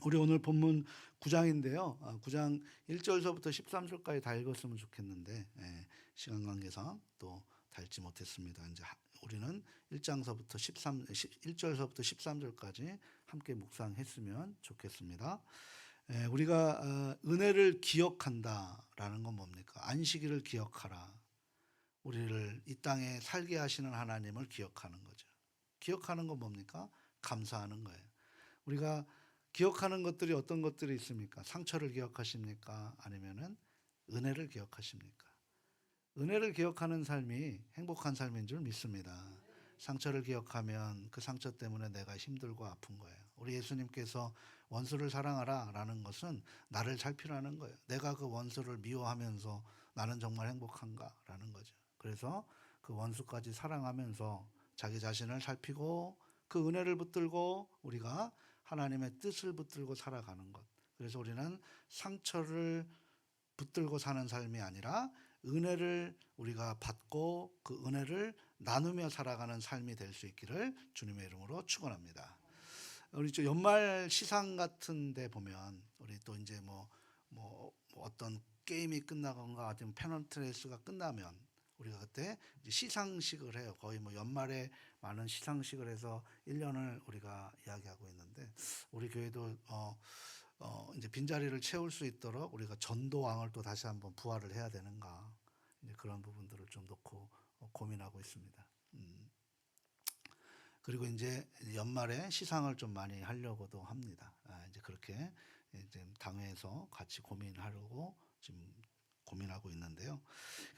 우리 오늘 본문 9장인데요. 9장 1절서부터 13절까지 다 읽었으면 좋겠는데 시간 관계상 또 다 읽지 못했습니다. 이제 우리는 1장서부터 1절서부터 13절까지 함께 묵상했으면 좋겠습니다. 우리가 은혜를 기억한다라는 건 뭡니까? 안식일을 기억하라. 우리를 이 땅에 살게 하시는 하나님을 기억하는 거죠. 기억하는 건 뭡니까? 감사하는 거예요. 우리가 기억하는 것들이 어떤 것들이 있습니까? 상처를 기억하십니까? 아니면은 은혜를 기억하십니까? 은혜를 기억하는 삶이 행복한 삶인 줄 믿습니다. 상처를 기억하면 그 상처 때문에 내가 힘들고 아픈 거예요. 우리 예수님께서 원수를 사랑하라 라는 것은 나를 살피라는 거예요. 내가 그 원수를 미워하면서 나는 정말 행복한가 라는 거죠. 그래서 그 원수까지 사랑하면서 자기 자신을 살피고 그 은혜를 붙들고 우리가 하나님의 뜻을 붙들고 살아가는 것. 그래서 우리는 상처를 붙들고 사는 삶이 아니라 은혜를 우리가 받고 그 은혜를 나누며 살아가는 삶이 될 수 있기를 주님의 이름으로 축원합니다. 우리 저 연말 시상 같은 데 보면 우리 또 이제 뭐 어떤 게임이 끝나거나 아니면 페넌트 레이스가 끝나면 우리가 그때 이제 시상식을 해요. 거의 뭐 연말에 많은 시상식을 해서 1년을 우리가 이야기하고 있는데 우리 교회도 이제 빈자리를 채울 수 있도록 우리가 전도왕을 또 다시 한번 부활을 해야 되는가 이제 그런 부분들을 좀 놓고 고민하고 있습니다. 그리고 이제 연말에 시상을 좀 많이 하려고도 합니다. 이제 그렇게 이제 당회에서 같이 고민하려고 지금 고민하고 있는데요.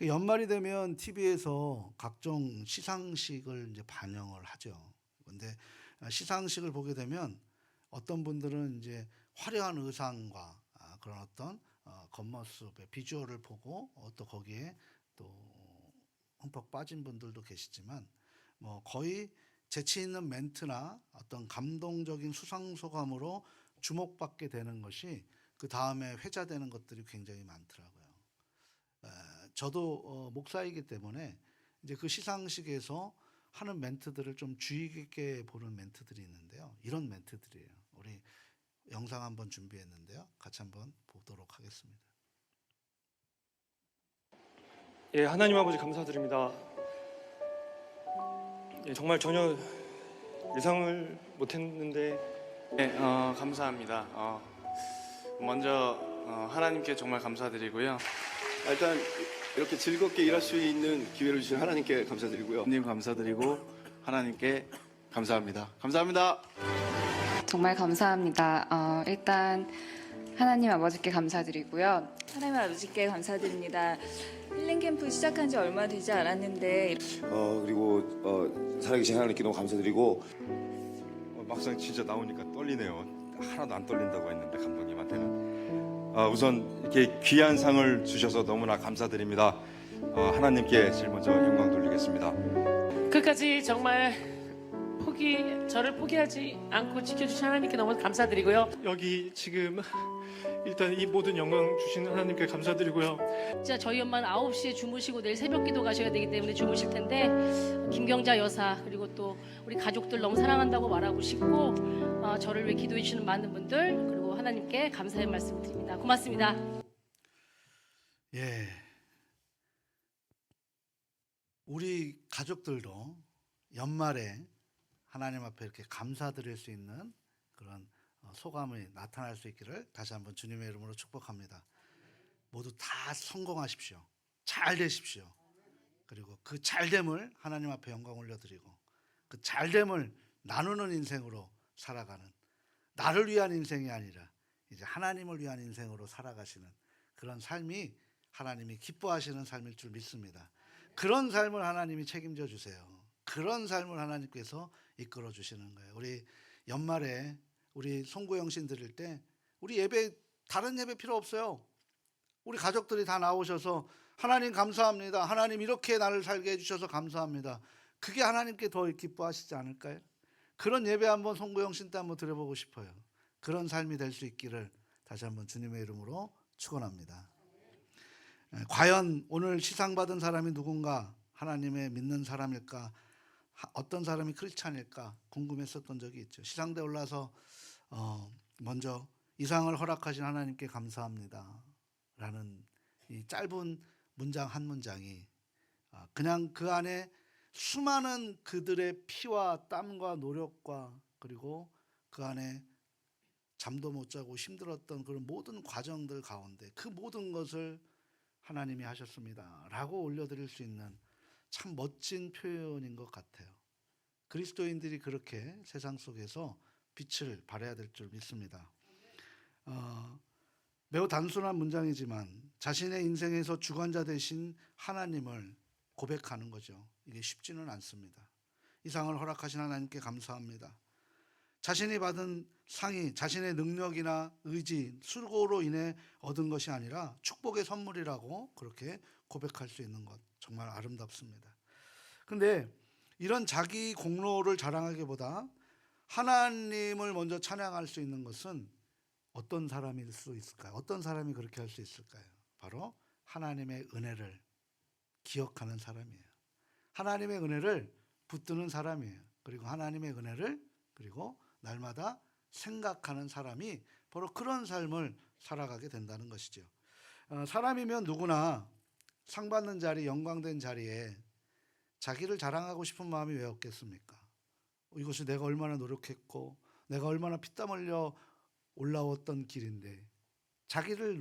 연말이 되면 TV에서 각종 시상식을 이제 반영을 하죠. 근데 시상식을 보게 되면 어떤 분들은 이제 화려한 의상과 그런 어떤 겉모습의 비주얼을 보고 또 거기에 또 흠뻑 빠진 분들도 계시지만 뭐 거의 재치 있는 멘트나 어떤 감동적인 수상소감으로 주목받게 되는 것이 그 다음에 회자되는 것들이 굉장히 많더라고요. 저도 목사이기 때문에 이제 그 시상식에서 하는 멘트들을 좀 주의 깊게 보는 멘트들이 있는데요. 이런 멘트들이에요. 우리 영상 한번 준비했는데요. 같이 한번 보도록 하겠습니다. 예, 하나님 아버지 감사드립니다. 예, 정말 전혀 예상을 못했는데 감사합니다. 먼저 하나님께 정말 감사드리고요. 일단 이렇게 즐겁게 일할 수 있는 기회를 주신 하나님께 감사드리고요. 님 감사드리고 하나님께 감사합니다. 감사합니다. 정말 감사합니다. 일단 하나님 아버지께 감사드리고요. 하나님 아버지께 감사드립니다. 힐링 캠프 시작한 지 얼마 되지 않았는데 그리고 살아계신 하나님께 너무 감사드리고 막상 진짜 나오니까 떨리네요. 하나도 안 떨린다고 했는데 감독님한테는 우선 이렇게 귀한 상을 주셔서 너무나 감사드립니다. 하나님께 제일 먼저 영광 돌리겠습니다. 끝까지 정말 저를 포기하지 않고 지켜주신 하나님께 너무 감사드리고요. 여기 지금 일단 이 모든 영광 주신 하나님께 감사드리고요. 진짜 저희 엄마는 9시에 주무시고 내일 새벽 기도 가셔야 되기 때문에 주무실 텐데 김경자 여사 그리고 또 우리 가족들 너무 사랑한다고 말하고 싶고 저를 위해 기도해 주시는 많은 분들 그리고 하나님께 감사의 말씀 드립니다. 고맙습니다. 예, 우리 가족들도 연말에 하나님 앞에 이렇게 감사드릴 수 있는 그런 소감이 나타날 수 있기를 다시 한번 주님의 이름으로 축복합니다. 모두 다 성공하십시오. 잘 되십시오. 그리고 그 잘됨을 하나님 앞에 영광 올려드리고 그 잘됨을 나누는 인생으로 살아가는 나를 위한 인생이 아니라 이제 하나님을 위한 인생으로 살아가시는 그런 삶이 하나님이 기뻐하시는 삶일 줄 믿습니다. 그런 삶을 하나님이 책임져 주세요. 그런 삶을 하나님께서 이끌어 주시는 거예요. 우리 연말에 우리 송구영신 드릴 때 우리 예배 다른 예배 필요 없어요. 우리 가족들이 다 나오셔서 하나님 감사합니다. 하나님 이렇게 나를 살게 해주셔서 감사합니다. 그게 하나님께 더 기뻐하시지 않을까요? 그런 예배 한번 송구영신 때 한번 드려보고 싶어요. 그런 삶이 될 수 있기를 다시 한번 주님의 이름으로 축원합니다. 과연 오늘 시상받은 사람이 누군가 하나님의 믿는 사람일까 어떤 사람이 크리스찬일까 궁금했었던 적이 있죠. 시상대 올라서 먼저 이상을 허락하신 하나님께 감사합니다 라는 이 짧은 문장 한 문장이 그냥 그 안에 수많은 그들의 피와 땀과 노력과 그리고 그 안에 잠도 못 자고 힘들었던 그런 모든 과정들 가운데 그 모든 것을 하나님이 하셨습니다 라고 올려드릴 수 있는 참 멋진 표현인 것 같아요. 그리스도인들이 그렇게 세상 속에서 빛을 발해야 될 줄 믿습니다. 매우 단순한 문장이지만 자신의 인생에서 주관자 되신 하나님을 고백하는 거죠. 이게 쉽지는 않습니다. 이상을 허락하신 하나님께 감사합니다. 자신이 받은 상이 자신의 능력이나 의지, 수고로 인해 얻은 것이 아니라 축복의 선물이라고 그렇게 고백할 수 있는 것 정말 아름답습니다. 그런데 이런 자기 공로를 자랑하기보다 하나님을 먼저 찬양할 수 있는 것은 어떤 사람일 수 있을까요? 어떤 사람이 그렇게 할 수 있을까요? 바로 하나님의 은혜를 기억하는 사람이에요. 하나님의 은혜를 붙드는 사람이에요. 그리고 하나님의 은혜를 그리고 날마다 생각하는 사람이 바로 그런 삶을 살아가게 된다는 것이죠. 사람이면 누구나 상 받는 자리, 영광된 자리에 자기를 자랑하고 싶은 마음이 왜 없겠습니까? 이것이 내가 얼마나 노력했고 내가 얼마나 피땀 흘려 올라왔던 길인데 자기를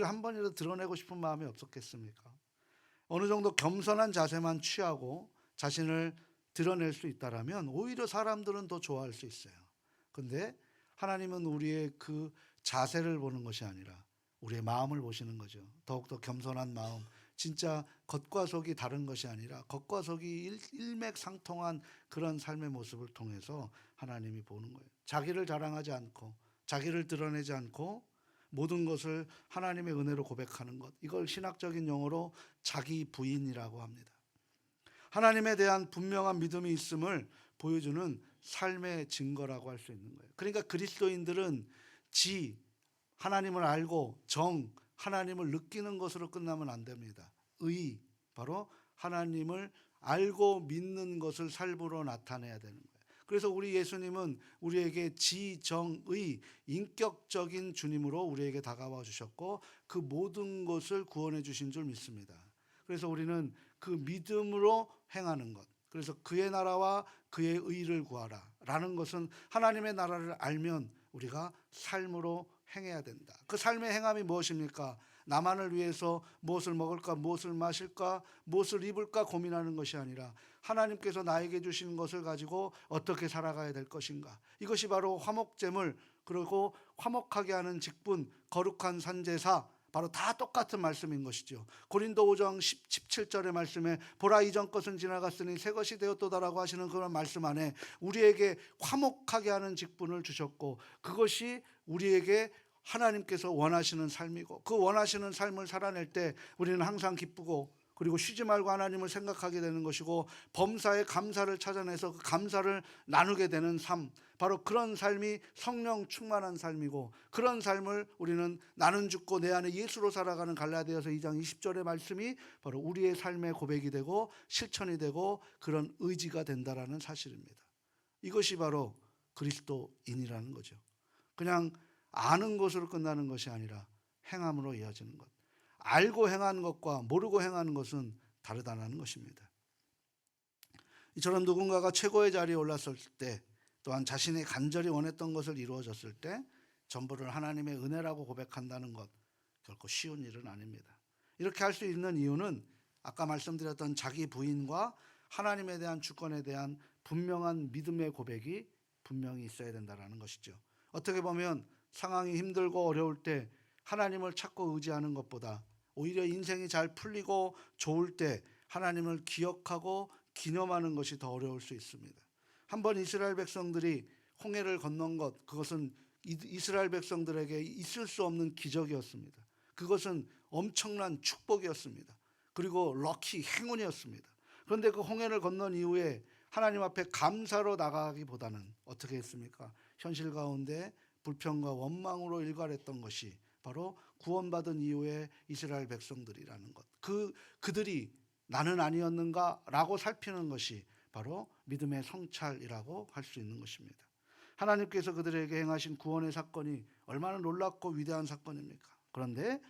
한 번이라도 드러내고 싶은 마음이 없었겠습니까? 어느 정도 겸손한 자세만 취하고 자신을 드러낼 수 있다라면 오히려 사람들은 더 좋아할 수 있어요. 그런데 하나님은 우리의 그 자세를 보는 것이 아니라 우리의 마음을 보시는 거죠. 더욱더 겸손한 마음, 진짜 겉과 속이 다른 것이 아니라 겉과 속이 일맥상통한 그런 삶의 모습을 통해서 하나님이 보는 거예요. 자기를 자랑하지 않고 자기를 드러내지 않고 모든 것을 하나님의 은혜로 고백하는 것, 이걸 신학적인 용어로 자기 부인이라고 합니다. 하나님에 대한 분명한 믿음이 있음을 보여주는 삶의 증거라고 할 수 있는 거예요. 그러니까 그리스도인들은 하나님을 알고 하나님을 느끼는 것으로 끝나면 안 됩니다. 바로 하나님을 알고 믿는 것을 삶으로 나타내야 되는 거예요. 그래서 우리 예수님은 우리에게 지정의 인격적인 주님으로 우리에게 다가와 주셨고 그 모든 것을 구원해 주신 줄 믿습니다. 그래서 우리는 그 믿음으로 행하는 것, 그래서 그의 나라와 그의 의를 구하라 라는 것은 하나님의 나라를 알면 우리가 삶으로 행해야 된다. 그 삶의 행함이 무엇입니까? 나만을 위해서 무엇을 먹을까, 무엇을 마실까, 무엇을 입을까 고민하는 것이 아니라 하나님께서 나에게 주신 것을 가지고 어떻게 살아가야 될 것인가. 이것이 바로 화목제물, 그리고 화목하게 하는 직분, 거룩한 산제사, 바로 다 똑같은 말씀인 것이죠. 고린도 5장 17절의 말씀에 보라 이전 것은 지나갔으니 새 것이 되었도다라고 하시는 그런 말씀 안에 우리에게 화목하게 하는 직분을 주셨고 그것이 우리에게 하나님께서 원하시는 삶이고 그 원하시는 삶을 살아낼 때 우리는 항상 기쁘고 그리고 쉬지 말고 하나님을 생각하게 되는 것이고 범사에 감사를 찾아내서 그 감사를 나누게 되는 삶, 바로 그런 삶이 성령 충만한 삶이고 그런 삶을 우리는 나는 죽고 내 안에 예수로 살아가는 갈라디아서 2장 20절의 말씀이 바로 우리의 삶의 고백이 되고 실천이 되고 그런 의지가 된다라는 사실입니다. 이것이 바로 그리스도인이라는 거죠. 그냥 아는 것으로 끝나는 것이 아니라 행함으로 이어지는 것. 알고 행하는 것과 모르고 행하는 것은 다르다는 것입니다. 이처럼 누군가가 최고의 자리에 올랐을 때 또한 자신이 간절히 원했던 것을 이루어졌을 때 전부를 하나님의 은혜라고 고백한다는 것 결코 쉬운 일은 아닙니다. 이렇게 할 수 있는 이유는 아까 말씀드렸던 자기 부인과 하나님에 대한 주권에 대한 분명한 믿음의 고백이 분명히 있어야 된다는 것이죠. 어떻게 보면 상황이 힘들고 어려울 때 하나님을 찾고 의지하는 것보다 오히려 인생이 잘 풀리고 좋을 때 하나님을 기억하고 기념하는 것이 더 어려울 수 있습니다. 한번 이스라엘 백성들이 홍해를 건넌 것, 그것은 이스라엘 백성들에게 있을 수 없는 기적이었습니다. 그것은 엄청난 축복이었습니다. 그리고 럭키, 행운이었습니다. 그런데 그 홍해를 건넌 이후에 하나님 앞에 감사로 나가기보다는 어떻게 했습니까? 현실 가운데 불평과 원망으로 일갈했던 것이 바로 구원받은 이후의 이스라엘 백성들이라는 것. 그들이 나는 아니었는가 라고 살피는 것이 바로 믿음의 성찰이라고 할 수 있는 것입니다. 하나님께서 그들에게 행하신 구원의 사건이 얼마나 놀랍고 위대한 사건입니까? 그런데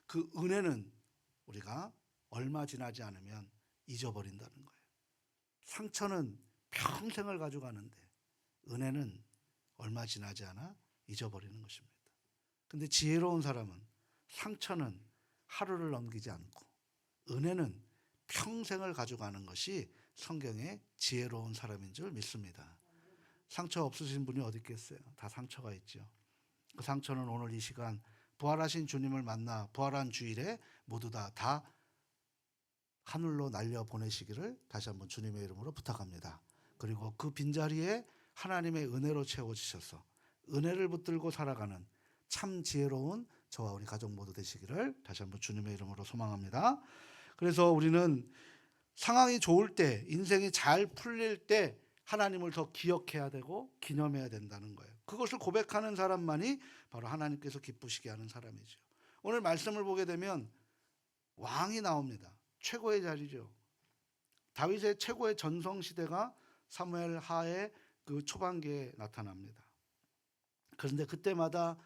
그 은혜는 우리가 얼마 지나지 않으면 잊어버린다는 거예요. 상처는 평생을 가져가는데 은혜는 얼마 지나지 않아 잊어버리는 것입니다. 근데 지혜로운 사람은 상처는 하루를 넘기지 않고 은혜는 평생을 가져가는 것이 성경의 지혜로운 사람인 줄 믿습니다. 상처 없으신 분이 어디 있겠어요? 다 상처가 있죠. 그 상처는 오늘 이 시간 부활하신 주님을 만나 부활한 주일에 모두 다 하늘로 날려 보내시기를 다시 한번 주님의 이름으로 부탁합니다. 그리고 그 빈자리에 하나님의 은혜로 채워주셔서 은혜를 붙들고 살아가는 참 지혜로운 저와 우리 가족 모두 되시기를 다시 한번 주님의 이름으로 소망합니다. 그래서 우리는 상황이 좋을 때, 인생이 잘 풀릴 때 하나님을 더 기억해야 되고 기념해야 된다는 거예요. 그것을 고백하는 사람만이 바로 하나님께서 기쁘시게 하는 사람이죠. 오늘 말씀을 보게 되면 왕이 나옵니다. 최고의 자리죠. 다윗의 최고의 전성시대가 사무엘 하의 그 초반기에 나타납니다. 그런데 그때마다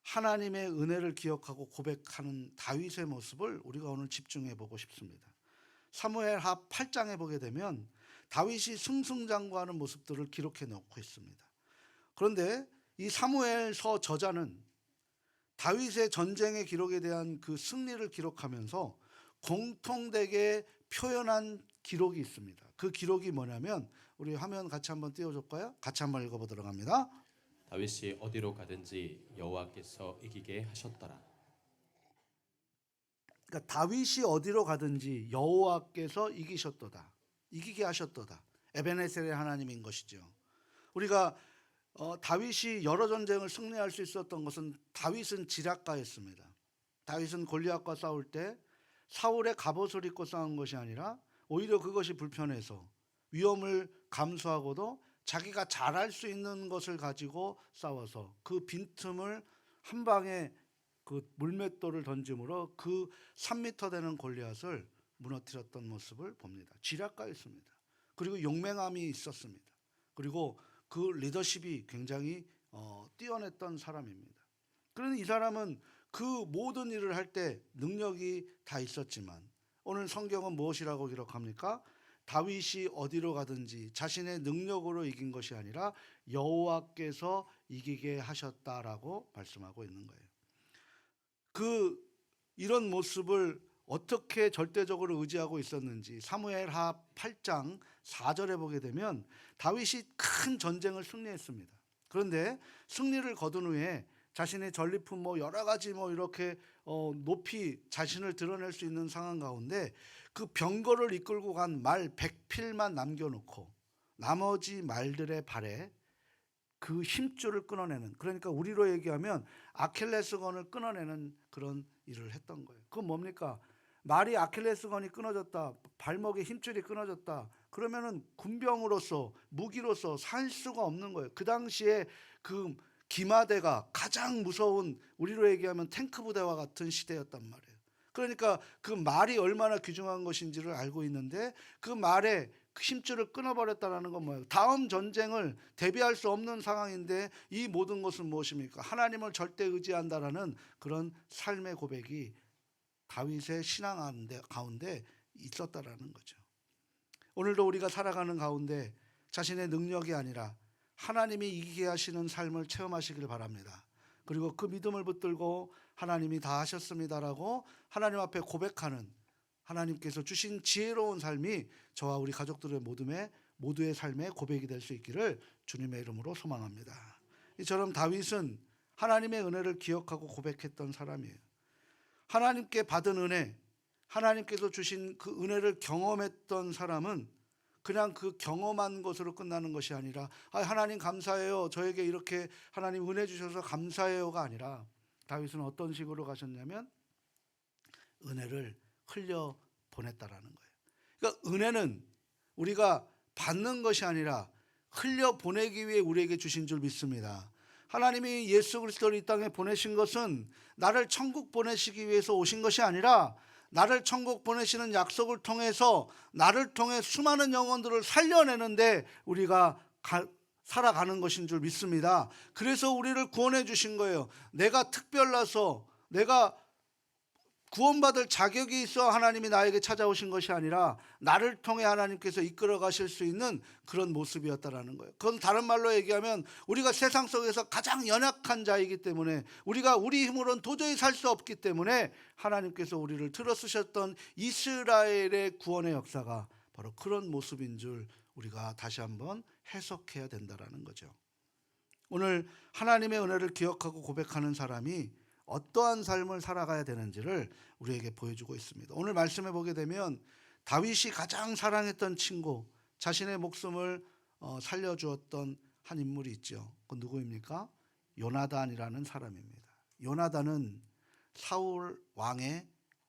하나님의 은혜를 기억하고 고백하는 다윗의 모습을 우리가 오늘 집중해 보고 싶습니다. 사무엘 하 8장에 보게 되면 다윗이 승승장구하는 모습들을 기록해 놓고 있습니다. 그런데 이 사무엘서 저자는 다윗의 전쟁의 기록에 대한 그 승리를 기록하면서 공통되게 표현한 기록이 있습니다. 그 기록이 뭐냐면 우리 화면 같이 한번 띄워줄까요? 같이 한번 읽어보도록 합니다. 다윗이 어디로 가든지 여호와께서 이기게 하셨더라. 그러니까 다윗이 어디로 가든지 여호와께서 이기게 하셨도다. 에베네셀의 하나님인 것이죠. 우리가 다윗이 여러 전쟁을 승리할 수 있었던 것은 다윗은 지략가였습니다. 다윗은 골리앗과 싸울 때 사울의 갑옷을 입고 싸운 것이 아니라 오히려 그것이 불편해서 위험을 감수하고도 자기가 잘할 수 있는 것을 가지고 싸워서 그 빈틈을 한 방에 그 물맷돌을 던짐으로 그 3m 되는 골리앗을 무너뜨렸던 모습을 봅니다. 지략가였습니다. 그리고 용맹함이 있었습니다. 그리고 그 리더십이 굉장히 뛰어냈던 사람입니다. 그런데 이 사람은 그 모든 일을 할 때 능력이 다 있었지만 오늘 성경은 무엇이라고 기록합니까? 다윗이 어디로 가든지 자신의 능력으로 이긴 것이 아니라 여호와께서 이기게 하셨다라고 말씀하고 있는 거예요. 이런 모습을 어떻게 절대적으로 의지하고 있었는지 사무엘하 8장 4절에 보게 되면 다윗이 큰 전쟁을 승리했습니다. 그런데 승리를 거둔 후에 자신의 전리품 여러 가지 이렇게 높이 자신을 드러낼 수 있는 상황 가운데 그 병거를 이끌고 간 말 100필만 남겨놓고 나머지 말들의 발에 그 힘줄을 끊어내는, 그러니까 우리로 얘기하면 아킬레스건을 끊어내는 그런 일을 했던 거예요. 그건 뭡니까? 말이 아킬레스건이 끊어졌다, 발목에 힘줄이 끊어졌다, 그러면은 군병으로서 무기로서 살 수가 없는 거예요. 그 당시에 그 기마대가 가장 무서운, 우리로 얘기하면 탱크 부대와 같은 시대였단 말이에요. 그러니까 그 말이 얼마나 귀중한 것인지를 알고 있는데 그 말에 힘줄을 끊어버렸다는 건 뭐예요? 다음 전쟁을 대비할 수 없는 상황인데 이 모든 것은 무엇입니까? 하나님을 절대 의지한다라는 그런 삶의 고백이 다윗의 신앙 가운데 있었다라는 거죠. 오늘도 우리가 살아가는 가운데 자신의 능력이 아니라 하나님이 이기게 하시는 삶을 체험하시길 바랍니다. 그리고 그 믿음을 붙들고 하나님이 다 하셨습니다라고 하나님 앞에 고백하는, 하나님께서 주신 지혜로운 삶이 저와 우리 가족들의 모두의 삶의 고백이 될 수 있기를 주님의 이름으로 소망합니다. 이처럼 다윗은 하나님의 은혜를 기억하고 고백했던 사람이에요. 하나님께 받은 은혜, 하나님께서 주신 그 은혜를 경험했던 사람은 그냥 그 경험한 것으로 끝나는 것이 아니라 하나님 감사해요, 저에게 이렇게 하나님 은혜 주셔서 감사해요가 아니라 다윗은 어떤 식으로 가셨냐면 은혜를 흘려 보냈다라는 거예요. 그러니까 은혜는 우리가 받는 것이 아니라 흘려 보내기 위해 우리에게 주신 줄 믿습니다. 하나님이 예수 그리스도를 이 땅에 보내신 것은 나를 천국 보내시기 위해서 오신 것이 아니라 나를 천국 보내시는 약속을 통해서 나를 통해 수많은 영혼들을 살려내는데 우리가 살아가는 것인 줄 믿습니다. 그래서 우리를 구원해 주신 거예요. 내가 특별나서 내가 구원받을 자격이 있어 하나님이 나에게 찾아오신 것이 아니라 나를 통해 하나님께서 이끌어 가실 수 있는 그런 모습이었다라는 거예요. 그건 다른 말로 얘기하면 우리가 세상 속에서 가장 연약한 자이기 때문에 우리가 우리 힘으로는 도저히 살 수 없기 때문에 하나님께서 우리를 들어 쓰셨던 이스라엘의 구원의 역사가 바로 그런 모습인 줄 우리가 다시 한번 해석해야 된다라는 거죠. 오늘 하나님의 은혜를 기억하고 고백하는 사람이 어떠한 삶을 살아가야 되는지를 우리에게 보여주고 있습니다. 오늘 말씀해 보게 되면 다윗이 가장 사랑했던 친구, 자신의 목숨을 살려주었던 한 인물이 있죠. 그 누구입니까? 요나단이라는 사람입니다. 요나단은 사울 왕의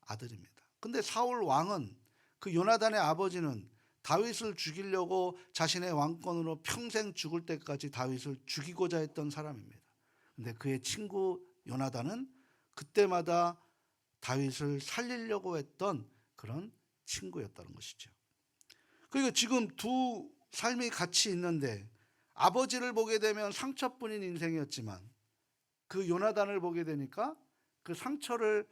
아들입니다. 근데 사울 왕은 그 요나단의 아버지는 다윗을 죽이려고 자신의 왕권으로 평생 죽을 때까지 다윗을 죽이고자 했던 사람입니다. 근데 그의 친구 요나단은 그때마다 다윗을 살리려고 했던 그런 친구였다는 것이죠. 그리고 지금 두 삶이 같이 있는데 아버지를 보게 되면 상처뿐인 인생이었지만 그 요나단을 보게 되니까 그 상처를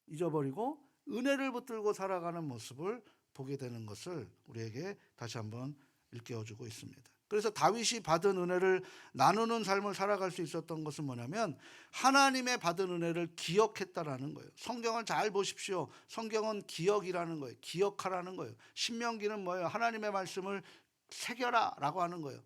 잊어버리고 은혜를 붙들고 살아가는 모습을 보게 되는 것을 우리에게 다시 한번 일깨워주고 있습니다. 그래서 다윗이 받은 은혜를 나누는 삶을 살아갈 수 있었던 것은 뭐냐면 하나님의 받은 은혜를 기억했다라는 거예요. 성경을 잘 보십시오. 성경은 기억이라는 거예요. 기억하라는 거예요. 신명기는 뭐예요? 하나님의 말씀을 새겨라라고 하는 거예요.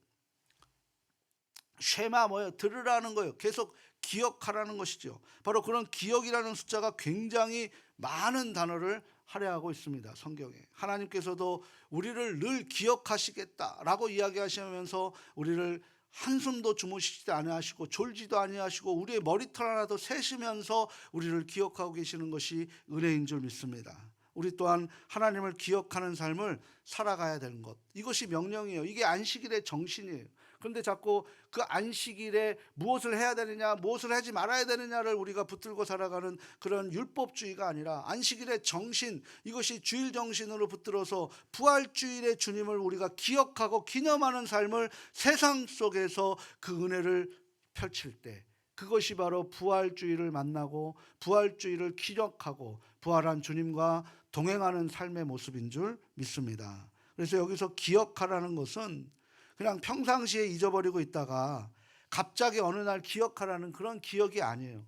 쉐마 뭐예요? 들으라는 거예요. 계속 기억하라는 것이죠. 바로 그런 기억이라는 숫자가 굉장히 많은 단어를 할애하고 있습니다. 성경에. 하나님께서도 우리를 늘 기억하시겠다라고 이야기하시면서 우리를 한숨도 주무시지도 아니하시고 졸지도 아니하시고 우리의 머리털 하나도 세시면서 우리를 기억하고 계시는 것이 은혜인 줄 믿습니다. 우리 또한 하나님을 기억하는 삶을 살아가야 되는 것, 이것이 명령이에요. 이게 안식일의 정신이에요. 그런데 자꾸 그 안식일에 무엇을 해야 되느냐, 무엇을 하지 말아야 되느냐를 우리가 붙들고 살아가는 그런 율법주의가 아니라 안식일의 정신, 이것이 주일 정신으로 붙들어서 부활주일의 주님을 우리가 기억하고 기념하는 삶을 세상 속에서 그 은혜를 펼칠 때, 그것이 바로 부활주의를 만나고 부활주의를 기억하고 부활한 주님과 동행하는 삶의 모습인 줄 믿습니다. 그래서 여기서 기억하라는 것은 그냥 평상시에 잊어버리고 있다가 갑자기 어느 날 기억하라는 그런 기억이 아니에요.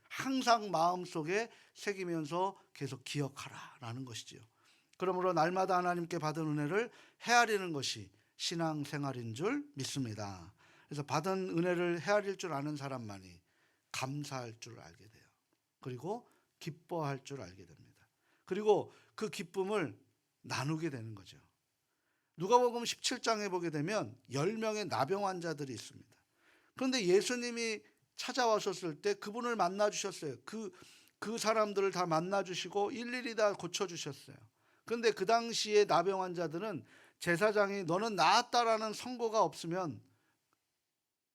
항상 마음속에 새기면서 계속 기억하라라는 것이죠. 그러므로 날마다 하나님께 받은 은혜를 헤아리는 것이 신앙생활인 줄 믿습니다. 그래서 받은 은혜를 헤아릴 줄 아는 사람만이 감사할 줄 알게 돼요. 그리고 기뻐할 줄 알게 됩니다. 그리고 그 기쁨을 나누게 되는 거죠. 누가복음 17장에 보게 되면 10명의 나병 환자들이 있습니다. 그런데 예수님이 찾아오셨을 때 그분을 만나 주셨어요. 그 사람들을 다 만나 주시고 일일이 다 고쳐 주셨어요. 그런데 그 당시에 나병 환자들은 제사장이 너는 나았다라는 선고가 없으면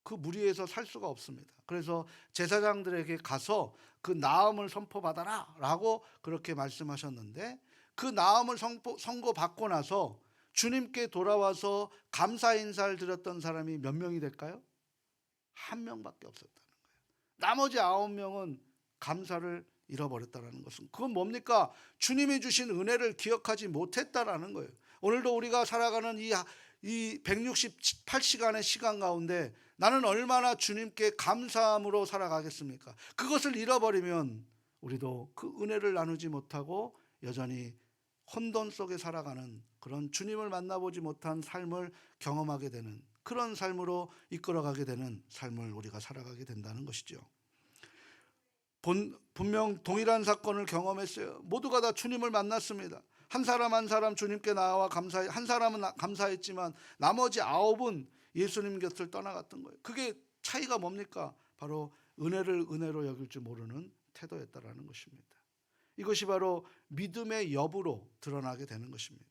그 무리에서 살 수가 없습니다. 그래서 제사장들에게 가서 그 나음을 선포받아라 라고 그렇게 말씀하셨는데, 그 나음을 선고받고 나서 주님께 돌아와서 감사 인사를 드렸던 사람이 몇 명이 될까요? 한 명밖에 없었다는 거예요. 나머지 9명은 감사를 잃어버렸다는 것은 그건 뭡니까? 주님이 주신 은혜를 기억하지 못했다라는 거예요. 오늘도 우리가 살아가는 이 168시간의 시간 가운데 나는 얼마나 주님께 감사함으로 살아가겠습니까? 그것을 잃어버리면 우리도 그 은혜를 나누지 못하고 여전히 혼돈 속에 살아가는 그런 주님을 만나보지 못한 삶을 경험하게 되는 그런 삶으로 이끌어가게 되는 삶을 우리가 살아가게 된다는 것이죠. 분명 동일한 사건을 경험했어요. 모두가 다 주님을 만났습니다. 한 사람 한 사람 주님께 나와 한 사람은 감사했지만 나머지 9은 예수님 곁을 떠나갔던 거예요. 그게 차이가 뭡니까? 바로 은혜를 은혜로 여길 줄 모르는 태도였다라는 것입니다. 이것이 바로 믿음의 여부로 드러나게 되는 것입니다.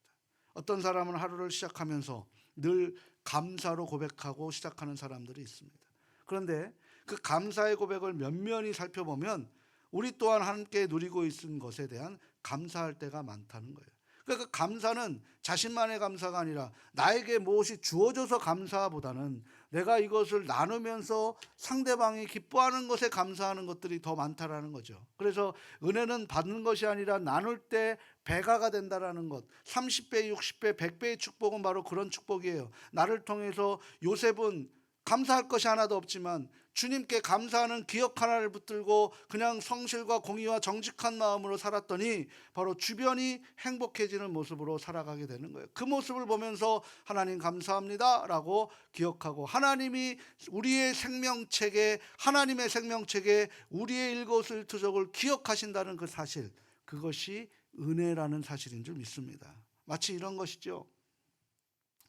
어떤 사람은 하루를 시작하면서 늘 감사로 고백하고 시작하는 사람들이 있습니다. 그런데 그 감사의 고백을 면면히 살펴보면 우리 또한 함께 누리고 있는 것에 대한 감사할 때가 많다는 거예요. 그러니까 감사는 자신만의 감사가 아니라 나에게 무엇이 주어져서 감사보다는 내가 이것을 나누면서 상대방이 기뻐하는 것에 감사하는 것들이 더 많다라는 거죠. 그래서 은혜는 받는 것이 아니라 나눌 때 배가가 된다라는 것. 30배, 60배, 100배의 축복은 바로 그런 축복이에요. 나를 통해서 요셉은 감사할 것이 하나도 없지만 주님께 감사하는 기억 하나를 붙들고 그냥 성실과 공의와 정직한 마음으로 살았더니 바로 주변이 행복해지는 모습으로 살아가게 되는 거예요. 그 모습을 보면서 하나님 감사합니다 라고 기억하고, 하나님이 우리의 생명책에, 하나님의 생명책에 우리의 일거수일투족을 기억하신다는 그 사실, 그것이 은혜라는 사실인 줄 믿습니다. 마치 이런 것이죠.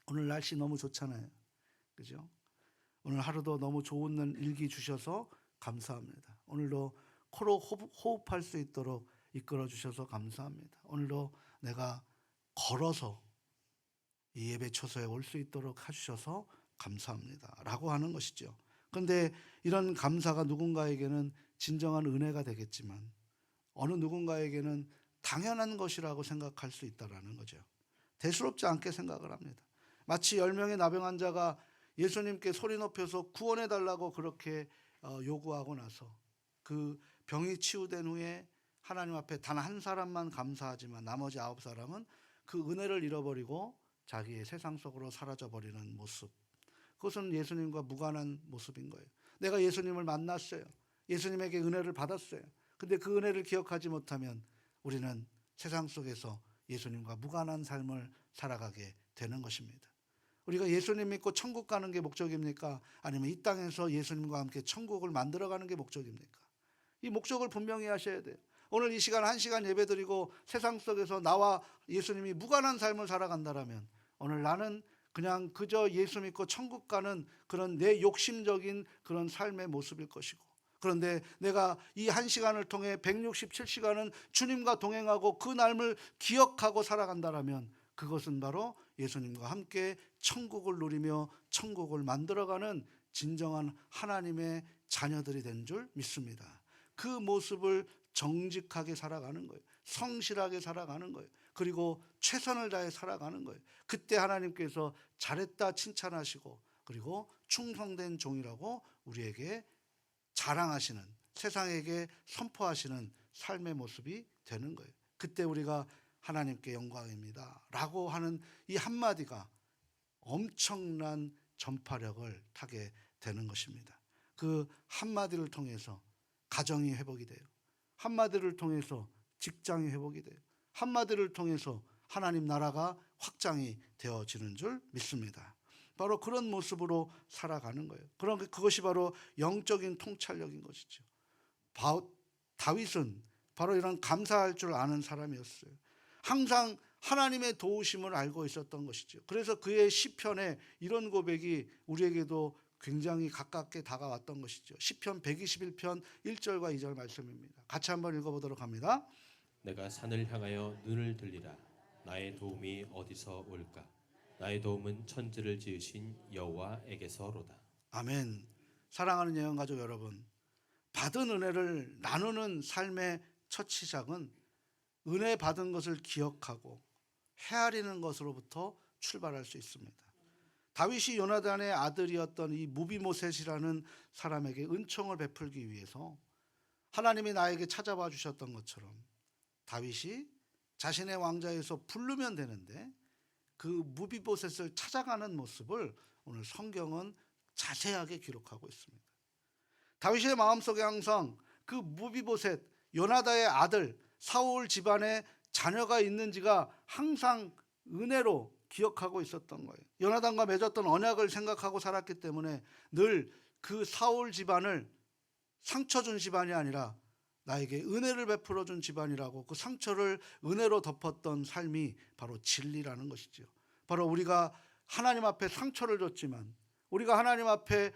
오늘 날씨 너무 좋잖아요. 그죠? 오늘 하루도 너무 좋은 일기 주셔서 감사합니다. 오늘도 코로 호흡할 수 있도록 이끌어 주셔서 감사합니다. 오늘도 내가 걸어서 이 예배 초소에 올 수 있도록 해주셔서 감사합니다 라고 하는 것이죠. 그런데 이런 감사가 누군가에게는 진정한 은혜가 되겠지만 어느 누군가에게는 당연한 것이라고 생각할 수 있다는 거죠. 대수롭지 않게 생각을 합니다. 마치 10명의 나병 환자가 예수님께 소리 높여서 구원해 달라고 그렇게 요구하고 나서 그 병이 치유된 후에 하나님 앞에 단 한 사람만 감사하지만 나머지 9사람은 그 은혜를 잃어버리고 자기의 세상 속으로 사라져버리는 모습, 그것은 예수님과 무관한 모습인 거예요. 내가 예수님을 만났어요. 예수님에게 은혜를 받았어요. 근데 그 은혜를 기억하지 못하면 우리는 세상 속에서 예수님과 무관한 삶을 살아가게 되는 것입니다. 우리가 예수님 믿고 천국 가는 게 목적입니까? 아니면 이 땅에서 예수님과 함께 천국을 만들어가는 게 목적입니까? 이 목적을 분명히 하셔야 돼요. 오늘 이 시간 1시간 예배드리고 세상 속에서 나와 예수님이 무관한 삶을 살아간다라면 오늘 나는 그냥 그저 예수 믿고 천국 가는 그런 내 욕심적인 그런 삶의 모습일 것이고, 그런데 내가 이 1시간을 통해 167시간은 주님과 동행하고 그 삶을 기억하고 살아간다라면 그것은 바로 예수님과 함께 천국을 누리며 천국을 만들어가는 진정한 하나님의 자녀들이 된 줄 믿습니다. 그 모습을 정직하게 살아가는 거예요. 성실하게 살아가는 거예요. 그리고 최선을 다해 살아가는 거예요. 그때 하나님께서 잘했다 칭찬하시고, 그리고 충성된 종이라고 우리에게 자랑하시는, 세상에게 선포하시는 삶의 모습이 되는 거예요. 그때 우리가 하나님께 영광입니다 라고 하는 이 한마디가 엄청난 전파력을 타게 되는 것입니다. 그 한마디를 통해서 가정이 회복이 돼요. 한마디를 통해서 직장이 회복이 돼요. 한마디를 통해서 하나님 나라가 확장이 되어지는 줄 믿습니다. 바로 그런 모습으로 살아가는 거예요. 그것이 바로 영적인 통찰력인 것이죠. 다윗은 바로 이런 감사할 줄 아는 사람이었어요. 항상 하나님의 도우심을 알고 있었던 것이죠. 그래서 그의 시편에 이런 고백이 우리에게도 굉장히 가깝게 다가왔던 것이죠. 시편 121편 1절과 2절 말씀입니다. 같이 한번 읽어보도록 합니다. 내가 산을 향하여 눈을 들리라. 나의 도움이 어디서 올까? 나의 도움은 천지를 지으신 여호와에게서로다. 아멘. 사랑하는 예언가족 여러분, 받은 은혜를 나누는 삶의 첫 시작은 은혜 받은 것을 기억하고 헤아리는 것으로부터 출발할 수 있습니다. 다윗이 요나단의 아들이었던 이 무비모셋이라는 사람에게 은총을 베풀기 위해서 하나님이 나에게 찾아와 주셨던 것처럼 다윗이 자신의 왕좌에서 부르면 되는데 그 무비모셋을 찾아가는 모습을 오늘 성경은 자세하게 기록하고 있습니다. 다윗의 마음속에 항상 그 무비모셋, 요나단의 아들, 사울 집안에 자녀가 있는지가 항상 은혜로 기억하고 있었던 거예요. 요나단과 맺었던 언약을 생각하고 살았기 때문에 늘 그 사울 집안을 상처 준 집안이 아니라 나에게 은혜를 베풀어 준 집안이라고 그 상처를 은혜로 덮었던 삶이 바로 진리라는 것이죠. 바로 우리가 하나님 앞에 상처를 줬지만, 우리가 하나님 앞에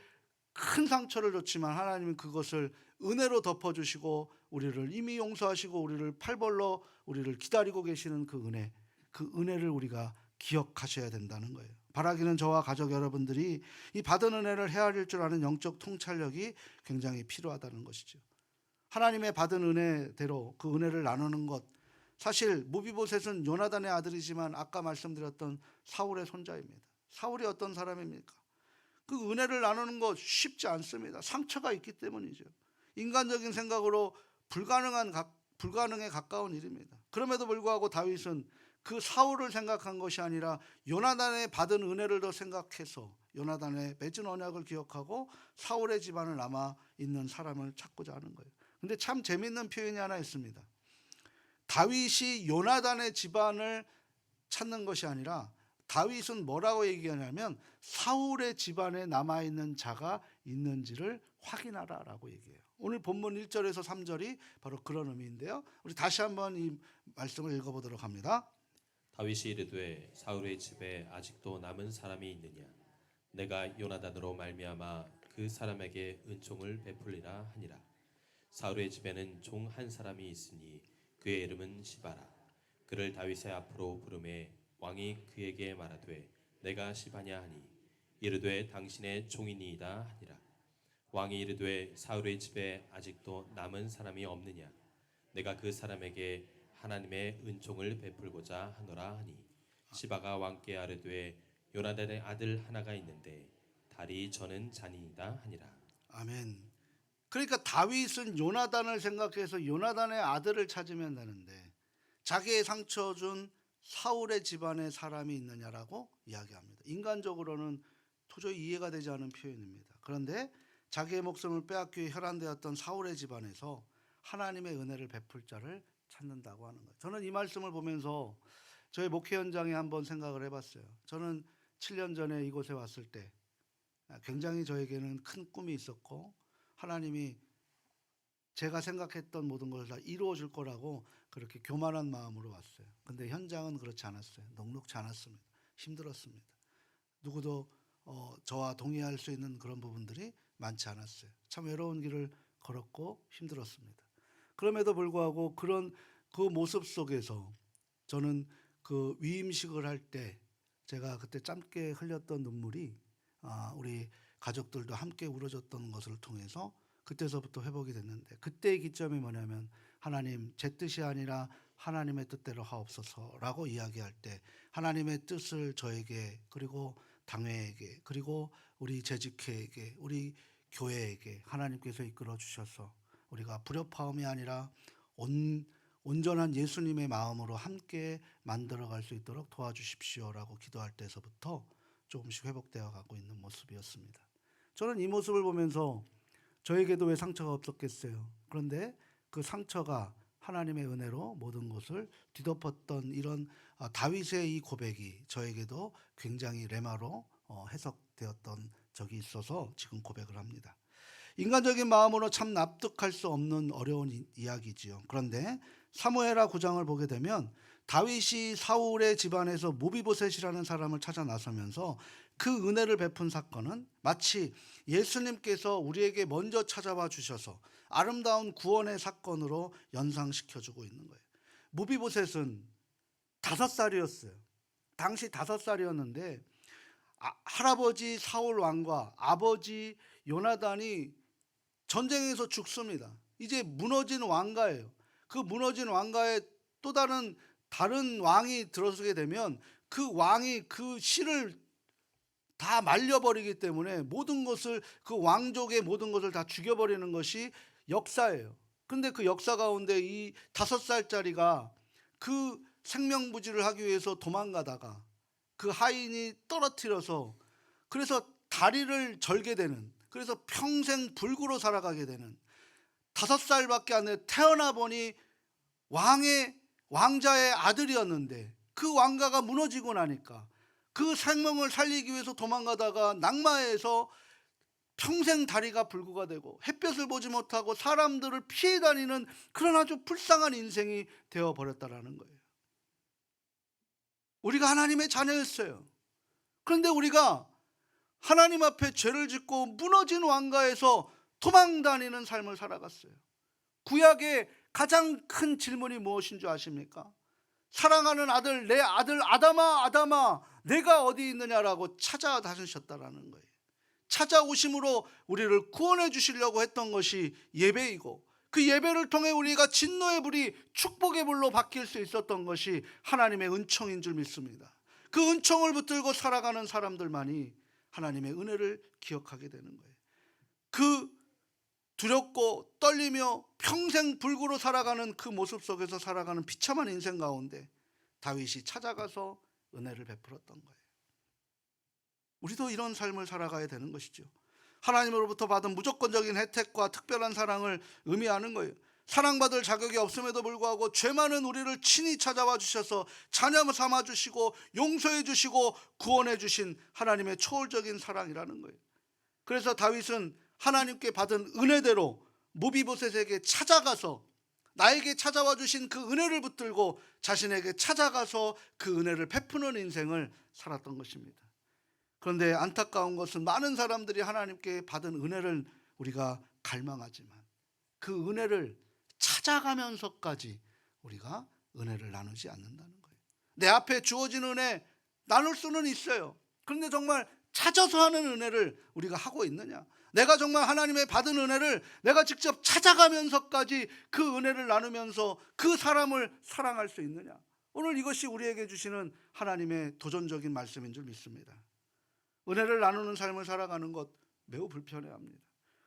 큰 상처를 줬지만 하나님은 그것을 은혜로 덮어주시고 우리를 이미 용서하시고 우리를 팔 벌러 우리를 기다리고 계시는 그 은혜를 우리가 기억하셔야 된다는 거예요. 바라기는 저와 가족 여러분들이 이 받은 은혜를 헤아릴 줄 아는 영적 통찰력이 굉장히 필요하다는 것이죠. 하나님의 받은 은혜대로 그 은혜를 나누는 것, 사실 무비보셋은 요나단의 아들이지만 아까 말씀드렸던 사울의 손자입니다. 사울이 어떤 사람입니까? 그 은혜를 나누는 거 쉽지 않습니다. 상처가 있기 때문이죠. 인간적인 생각으로 불가능에 가까운 일입니다. 그럼에도 불구하고 다윗은 그 사울을 생각한 것이 아니라 요나단의 받은 은혜를 더 생각해서 요나단의 맺은 언약을 기억하고 사울의 집안을 남아 있는 사람을 찾고자 하는 거예요. 근데 참 재밌는 표현이 하나 있습니다. 다윗이 요나단의 집안을 찾는 것이 아니라 다윗은 뭐라고 얘기하냐면 사울의 집안에 남아있는 자가 있는지를 확인하라라고 얘기해요. 오늘 본문 1절에서 3절이 바로 그런 의미인데요. 우리 다시 한번 이 말씀을 읽어보도록 합니다. 다윗이 이르되 사울의 집에 아직도 남은 사람이 있느냐 내가 요나단으로 말미암아 그 사람에게 은총을 베풀리라 하니라. 사울의 집에는 종 한 사람이 있으니 그의 이름은 시바라. 그를 다윗의 앞으로 부르매 왕이 그에게 말하되 내가 시바냐 하니 이르되 당신의 종이니이다 하니라. 왕이 이르되 사울의 집에 아직도 남은 사람이 없느냐 내가 그 사람에게 하나님의 은총을 베풀고자 하노라 하니 시바가 왕께 아뢰되 요나단의 아들 하나가 있는데 다리 저는 잔인이다 하니라. 아멘. 그러니까 다윗은 요나단을 생각해서 요나단의 아들을 찾으면 되는데 자기의 상처 준 사울의 집안에 사람이 있느냐라고 이야기합니다. 인간적으로는 도저히 이해가 되지 않은 표현입니다. 그런데 자기의 목숨을 빼앗기 혈안되었던 사울의 집안에서 하나님의 은혜를 베풀 자를 찾는다고 하는 거예요. 저는 이 말씀을 보면서 저의 목회 현장에 한번 생각을 해봤어요. 저는 7년 전에 이곳에 왔을 때 굉장히 저에게는 큰 꿈이 있었고 하나님이 제가 생각했던 모든 것을 다 이루어 줄 거라고 그렇게 교만한 마음으로 왔어요. 근데 현장은 그렇지 않았어요. 녹록지 않았습니다. 힘들었습니다. 누구도 저와 동의할 수 있는 그런 부분들이 많지 않았어요. 참 외로운 길을 걸었고 힘들었습니다. 그럼에도 불구하고 그런 그 모습 속에서 저는 그 위임식을 할 때 제가 그때 짧게 흘렸던 눈물이 우리 가족들도 함께 울어줬던 것을 통해서 그때서부터 회복이 됐는데 그때의 기점이 뭐냐면 하나님 제 뜻이 아니라 하나님의 뜻대로 하옵소서라고 이야기할 때 하나님의 뜻을 저에게 그리고 당회에게 그리고 우리 재직회에게 우리 교회에게 하나님께서 이끌어 주셔서 우리가 불협화음이 아니라 온전한 예수님의 마음으로 함께 만들어갈 수 있도록 도와주십시오라고 기도할 때서부터 조금씩 회복되어 가고 있는 모습이었습니다. 저는 이 모습을 보면서 저에게도 왜 상처가 없었겠어요. 그런데 그 상처가 하나님의 은혜로 모든 것을 뒤덮었던 이런 다윗의 이 고백이 저에게도 굉장히 레마로 해석되었던 적이 있어서 지금 고백을 합니다. 인간적인 마음으로 참 납득할 수 없는 어려운 이야기지요. 그런데 사무엘하 9장을 보게 되면 다윗이 사울의 집안에서 무비보셋이라는 사람을 찾아 나서면서 그 은혜를 베푼 사건은 마치 예수님께서 우리에게 먼저 찾아와 주셔서 아름다운 구원의 사건으로 연상시켜주고 있는 거예요. 무비보셋은 5살이었어요. 당시 5살이었는데 할아버지 사울 왕과 아버지 요나단이 전쟁에서 죽습니다. 이제 무너진 왕가예요. 그 무너진 왕가에 또 다른 왕이 들어서게 되면 그 왕이 그 씨를 다 말려버리기 때문에 모든 것을 그 왕족의 모든 것을 다 죽여버리는 것이 역사예요. 근데 그 역사 가운데 이 5살짜리가 그 생명부지를 하기 위해서 도망가다가 그 하인이 떨어뜨려서 그래서 다리를 절게 되는 그래서 평생 불구로 살아가게 되는 5살밖에 안 돼 태어나 보니 왕자의 아들이었는데 그 왕가가 무너지고 나니까 그 생명을 살리기 위해서 도망가다가 낙마해서 평생 다리가 불구가 되고 햇볕을 보지 못하고 사람들을 피해 다니는 그런 아주 불쌍한 인생이 되어버렸다라는 거예요. 우리가 하나님의 자녀였어요. 그런데 우리가 하나님 앞에 죄를 짓고 무너진 왕가에서 도망다니는 삶을 살아갔어요. 구약의 가장 큰 질문이 무엇인 줄 아십니까? 사랑하는 아들, 내 아들 아담아 내가 어디 있느냐라고 찾아다니셨다라는 거예요. 찾아오심으로 우리를 구원해 주시려고 했던 것이 예배이고 그 예배를 통해 우리가 진노의 불이 축복의 불로 바뀔 수 있었던 것이 하나님의 은총인 줄 믿습니다. 그 은총을 붙들고 살아가는 사람들만이 하나님의 은혜를 기억하게 되는 거예요. 그 두렵고 떨리며 평생 불구로 살아가는 그 모습 속에서 살아가는 비참한 인생 가운데 다윗이 찾아가서 은혜를 베풀었던 거예요. 우리도 이런 삶을 살아가야 되는 것이죠. 하나님으로부터 받은 무조건적인 혜택과 특별한 사랑을 의미하는 거예요. 사랑받을 자격이 없음에도 불구하고 죄 많은 우리를 친히 찾아와 주셔서 자녀 삼아 주시고 용서해 주시고 구원해 주신 하나님의 초월적인 사랑이라는 거예요. 그래서 다윗은 하나님께 받은 은혜대로 무비보셋에게 찾아가서 나에게 찾아와 주신 그 은혜를 붙들고 자신에게 찾아가서 그 은혜를 베푸는 인생을 살았던 것입니다. 그런데 안타까운 것은 많은 사람들이 하나님께 받은 은혜를 우리가 갈망하지만 그 은혜를 찾아가면서까지 우리가 은혜를 나누지 않는다는 거예요. 내 앞에 주어진 은혜 나눌 수는 있어요. 그런데 정말 찾아서 하는 은혜를 우리가 하고 있느냐? 내가 정말 하나님의 받은 은혜를 내가 직접 찾아가면서까지 그 은혜를 나누면서 그 사람을 사랑할 수 있느냐? 오늘 이것이 우리에게 주시는 하나님의 도전적인 말씀인 줄 믿습니다. 은혜를 나누는 삶을 살아가는 것 매우 불편해합니다.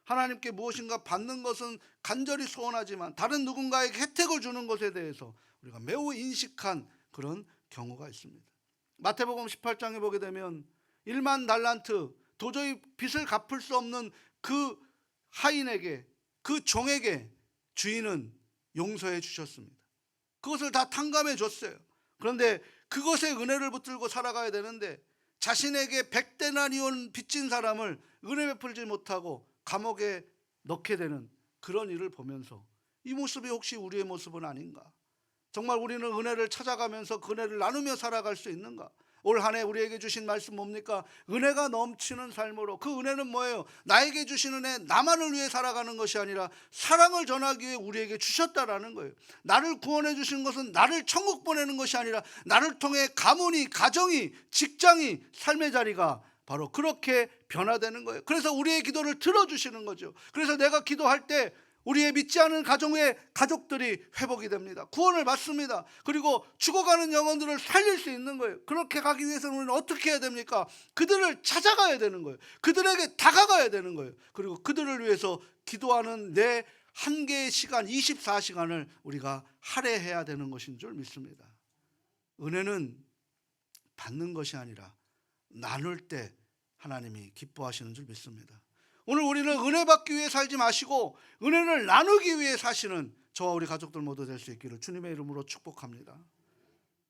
하나님께 무엇인가 받는 것은 간절히 소원하지만 다른 누군가에게 혜택을 주는 것에 대해서 우리가 매우 인식한 그런 경우가 있습니다. 마태복음 18장에 보게 되면 1만 달란트 도저히 빚을 갚을 수 없는 그 하인에게 그 종에게 주인은 용서해 주셨습니다. 그것을 다 탕감해 줬어요. 그런데 그것의 은혜를 붙들고 살아가야 되는데 자신에게 100데나리온 빚진 사람을 은혜 베풀지 못하고 감옥에 넣게 되는 그런 일을 보면서 이 모습이 혹시 우리의 모습은 아닌가? 정말 우리는 은혜를 찾아가면서 그 은혜를 나누며 살아갈 수 있는가? 올 한 해 우리에게 주신 말씀 뭡니까? 은혜가 넘치는 삶으로. 그 은혜는 뭐예요? 나에게 주신 은혜 나만을 위해 살아가는 것이 아니라 사랑을 전하기 위해 우리에게 주셨다라는 거예요. 나를 구원해 주신 것은 나를 천국 보내는 것이 아니라 나를 통해 가문이, 가정이, 직장이, 삶의 자리가 바로 그렇게 변화되는 거예요. 그래서 우리의 기도를 들어주시는 거죠. 그래서 내가 기도할 때 우리의 믿지 않은 가정의 가족들이 회복이 됩니다. 구원을 받습니다. 그리고 죽어가는 영혼들을 살릴 수 있는 거예요. 그렇게 가기 위해서는 우리는 어떻게 해야 됩니까? 그들을 찾아가야 되는 거예요. 그들에게 다가가야 되는 거예요. 그리고 그들을 위해서 기도하는 내 한 개의 시간, 24시간을 우리가 할애해야 되는 것인 줄 믿습니다. 은혜는 받는 것이 아니라 나눌 때 하나님이 기뻐하시는 줄 믿습니다. 오늘 우리는 은혜 받기 위해 살지 마시고 은혜를 나누기 위해 사시는 저와 우리 가족들 모두 될 수 있기를 주님의 이름으로 축복합니다.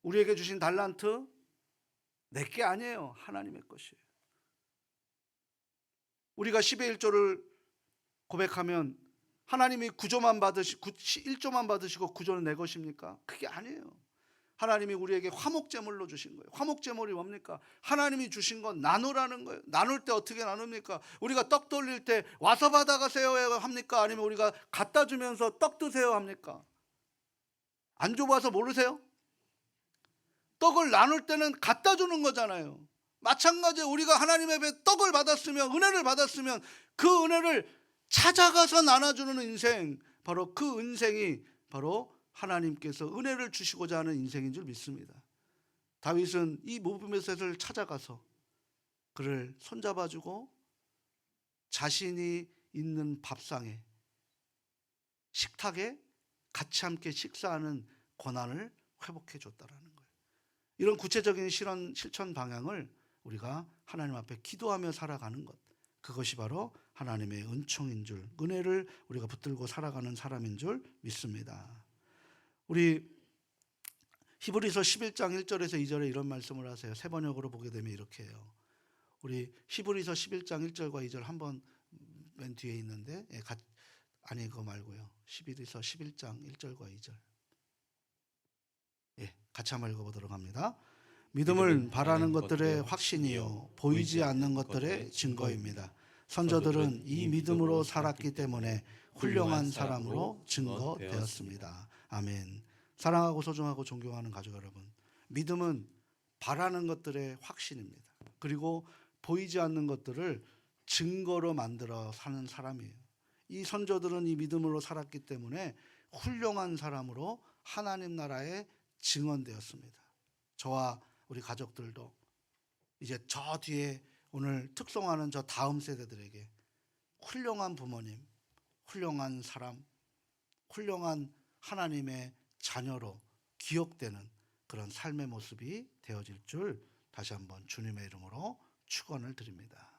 우리에게 주신 달란트 내게 아니에요. 하나님의 것이에요. 우리가 10의 1조를 고백하면 하나님이 1조만 받으시고 9조는 내 것입니까? 그게 아니에요. 하나님이 우리에게 화목제물로 주신 거예요. 화목제물이 뭡니까? 하나님이 주신 건 나누라는 거예요. 나눌 때 어떻게 나눕니까? 우리가 떡 돌릴 때 와서 받아가세요 합니까? 아니면 우리가 갖다 주면서 떡 드세요 합니까? 안 줘봐서 모르세요? 떡을 나눌 때는 갖다 주는 거잖아요. 마찬가지로 우리가 하나님의 떡을 받았으면, 은혜를 받았으면 그 은혜를 찾아가서 나눠주는 인생, 바로 그 인생이 바로 하나님께서 은혜를 주시고자 하는 인생인 줄 믿습니다. 다윗은 이 무비보셋을 찾아가서 그를 손잡아주고 자신이 있는 밥상에, 식탁에 같이 함께 식사하는 권한을 회복해 줬다라는 거예요. 이런 구체적인 실천 방향을 우리가 하나님 앞에 기도하며 살아가는 것, 그것이 바로 하나님의 은총인 줄, 은혜를 우리가 붙들고 살아가는 사람인 줄 믿습니다. 우리 히브리서 11장 1절에서 2절에 이런 말씀을 하세요. 세 번역으로 보게 되면 이렇게 해요. 우리 히브리서 11장 1절과 2절 한번 맨 뒤에 있는데, 아니 그거 말고요. 히브리서 11장 1절과 2절. 같이 한번 읽어보도록 합니다. 믿음은 바라는 것들의 확신이요 보이지 않는 것들의 증거입니다. 선조들은 이 믿음으로 살았기 때문에 훌륭한 사람으로 증거되었습니다. 아멘. 사랑하고 소중하고 존경하는 가족 여러분, 믿음은 바라는 것들의 확신입니다. 그리고 보이지 않는 것들을 증거로 만들어 사는 사람이에요. 이 선조들은 이 믿음으로 살았기 때문에 훌륭한 사람으로 하나님 나라에 증언되었습니다. 저와 우리 가족들도 이제 저 뒤에 오늘 특송하는 저 다음 세대들에게 훌륭한 부모님, 훌륭한 사람, 훌륭한 하나님의 자녀로 기억되는 그런 삶의 모습이 되어질 줄 다시 한번 주님의 이름으로 축원을 드립니다.